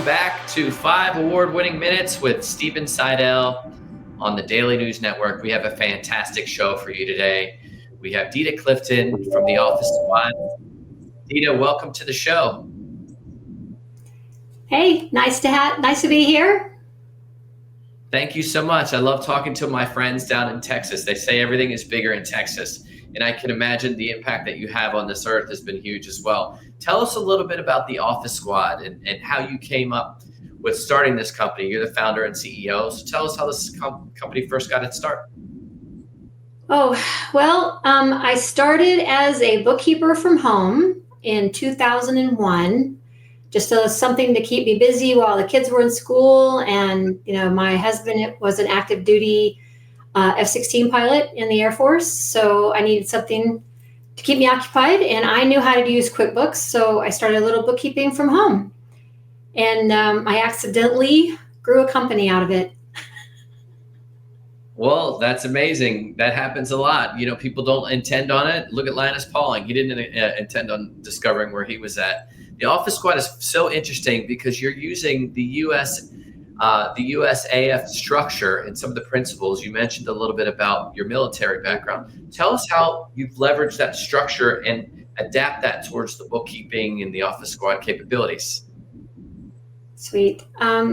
Welcome back to 5 award-winning minutes with Steven Seidel on the Daily News Network. We have a fantastic show for you today. We have Dida Clifton from The Office Squad. Dida, welcome to the show. Hey, nice to be here. Thank you so much. I love talking to my friends down in Texas. They say everything is bigger in Texas, and I can imagine the impact that you have on this earth has been huge as well. Tell us a little bit about The Office Squad and how you came up with starting this company. You're the founder and CEO, so tell us how this company first got its start. I started as a bookkeeper from home in 2001. Just something to keep me busy while the kids were in school. And, my husband was an active duty F-16 pilot in the Air Force. So I needed something to keep me occupied. And I knew how to use QuickBooks. So I started a little bookkeeping from home. And I accidentally grew a company out of it. Well, that's amazing. That happens a lot. People don't intend on it. Look at Linus Pauling. He didn't intend on discovering where he was at. The Office Squad is so interesting because you're using the USAF structure and some of the principles. You mentioned a little bit about your military background. Tell us how you've leveraged that structure and adapt that towards the bookkeeping and the Office Squad capabilities. Sweet.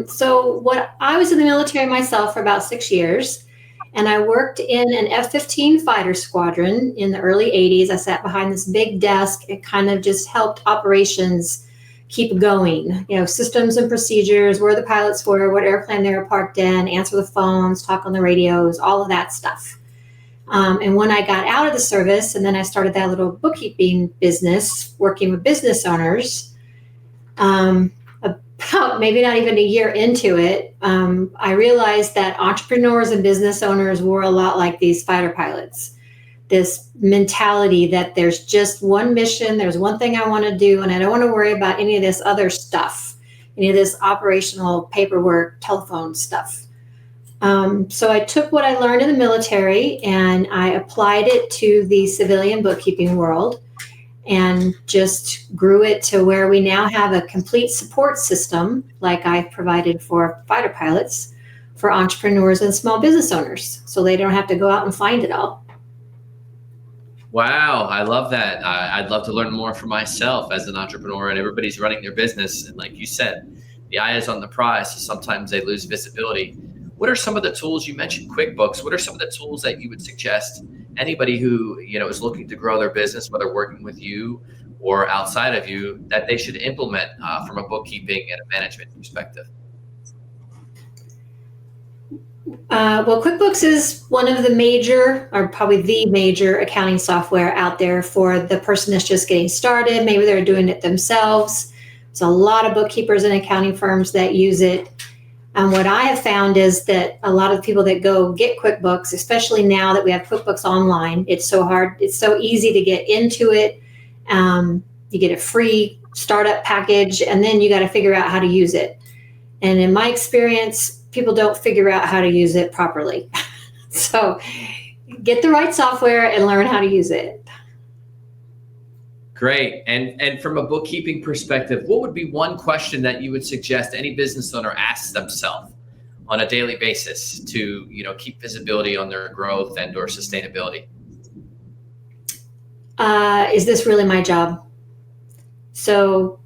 So I was in the military myself for about 6 years, and I worked in an F-15 fighter squadron in the early 80s. I sat behind this big desk. It kind of just helped operations keep going, systems and procedures, where the pilots were, what airplane they were parked in, answer the phones, talk on the radios, all of that stuff. And when I got out of the service, and then I started that little bookkeeping business, working with business owners, about maybe not even a year into it, I realized that entrepreneurs and business owners were a lot like these fighter pilots. This mentality that there's just one mission, there's one thing I want to do, and I don't want to worry about any of this other stuff, any of this operational paperwork, telephone stuff. So I took what I learned in the military and I applied it to the civilian bookkeeping world, and just grew it to where we now have a complete support system, like I provided for fighter pilots, for entrepreneurs and small business owners, so they don't have to go out and find it all. Wow, I love that. I'd love to learn more for myself as an entrepreneur, and everybody's running their business. And like you said, the eye is on the prize, so sometimes they lose visibility. What are some of the tools? You mentioned QuickBooks. What are some of the tools that you would suggest anybody who is looking to grow their business, whether working with you or outside of you, that they should implement from a bookkeeping and a management perspective? QuickBooks is one of the major, or probably the major, accounting software out there for the person that's just getting started. Maybe they're doing it themselves. There's a lot of bookkeepers and accounting firms that use it. And what I have found is that a lot of people that go get QuickBooks, especially now that we have QuickBooks Online, it's so hard, it's so easy to get into it. You get a free startup package, and then you got to figure out how to use it. And in my experience, people don't figure out how to use it properly. So get the right software and learn how to use it. Great. And from a bookkeeping perspective, what would be one question that you would suggest any business owner asks themselves on a daily basis to, keep visibility on their growth and or sustainability? Is this really my job? So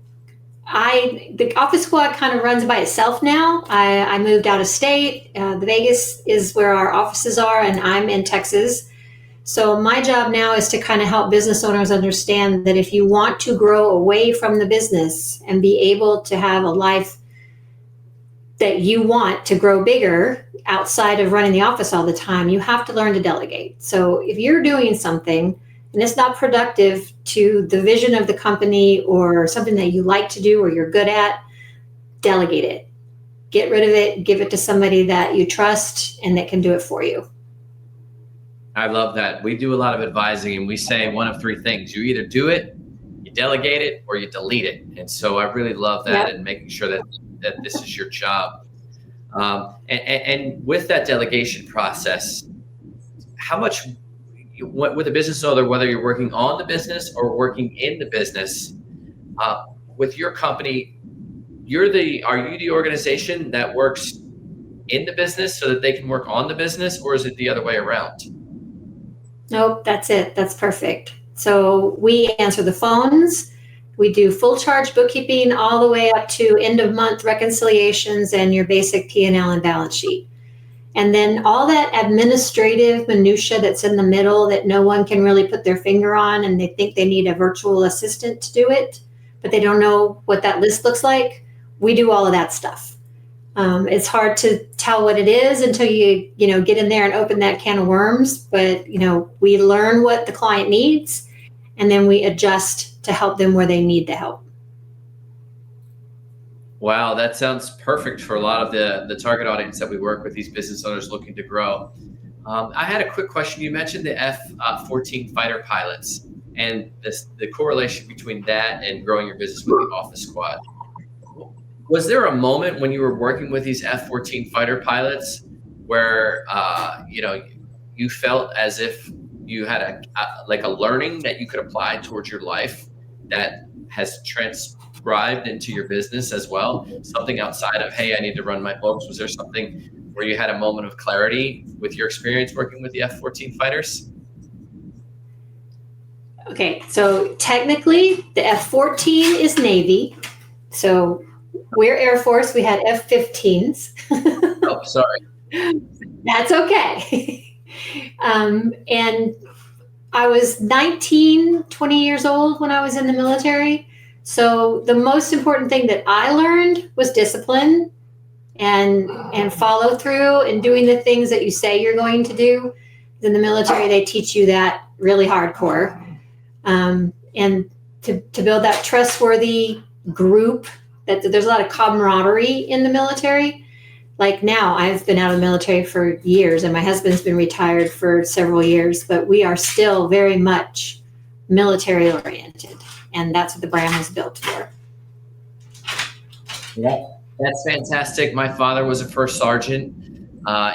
the Office Squad kind of runs by itself now. I moved out of state. Vegas is where our offices are, and I'm in Texas. So my job now is to kind of help business owners understand that if you want to grow away from the business and be able to have a life that you want to grow bigger outside of running the office all the time, you have to learn to delegate. So if you're doing something and it's not productive to the vision of the company or something that you like to do or you're good at, delegate it. Get rid of it, give it to somebody that you trust and that can do it for you. I love that. We do a lot of advising, and we say one of three things. You either do it, you delegate it, or you delete it. And so I really love that, and making sure that this is your job. And with that delegation process, how much, with a business owner, whether you're working on the business or working in the business, with your company, are you the organization that works in the business so that they can work on the business, or is it the other way around? Nope, that's it. That's perfect. So we answer the phones. We do full charge bookkeeping all the way up to end of month reconciliations and your basic P&L and balance sheet. And then all that administrative minutia that's in the middle that no one can really put their finger on, and they think they need a virtual assistant to do it, but they don't know what that list looks like. We do all of that stuff. It's hard to tell what it is until you get in there and open that can of worms. But we learn what the client needs, and then we adjust to help them where they need the help. Wow, that sounds perfect for a lot of the target audience that we work with, these business owners looking to grow. I had a quick question. You mentioned the F-14 fighter pilots and the correlation between that and growing your business with the Office Squad. Was there a moment when you were working with these F-14 fighter pilots where you felt as if you had a learning that you could apply towards your life that has transcribed into your business as well? Something outside of, hey, I need to run my books. Was there something where you had a moment of clarity with your experience working with the F-14 fighters? Okay, so technically the F-14 is Navy. So we're Air Force. We had F-15s. Oh, sorry. That's okay. And I was 19, 20 years old when I was in the military. So the most important thing that I learned was discipline and follow through and doing the things that you say you're going to do. In the military, they teach you that really hardcore. And to build that trustworthy group, that there's a lot of camaraderie in the military. Like now, I've been out of the military for years, and my husband's been retired for several years, but we are still very much military oriented, and that's what the brand was built for. Yeah, that's fantastic. My father was a first sergeant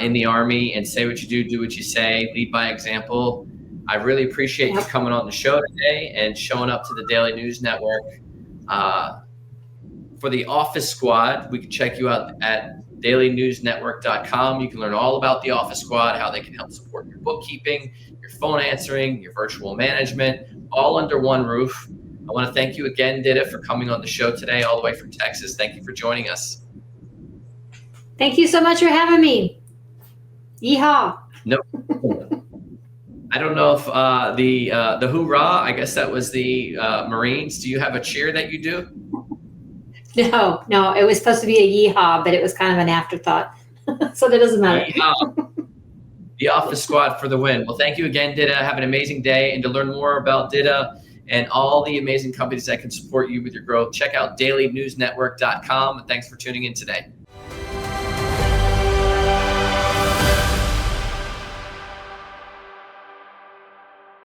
in the Army, and say what you do what you say, lead by example. I really appreciate you coming on the show today and showing up to the Daily News Network. For the Office Squad, we can check you out at dailynewsnetwork.com. You can learn all about the Office Squad, how they can help support your bookkeeping, your phone answering, your virtual management, all under one roof. I want to thank you again, Dida, for coming on the show today, all the way from Texas. Thank you for joining us. Thank you so much for having me. Yeehaw. No. I don't know if the hoorah, I guess that was the Marines. Do you have a cheer that you do? No, it was supposed to be a yeehaw, but it was kind of an afterthought. So that doesn't matter. The Office Squad for the win. Well, thank you again, Dida. Have an amazing day. And to learn more about Dida and all the amazing companies that can support you with your growth, check out dailynewsnetwork.com. And thanks for tuning in today.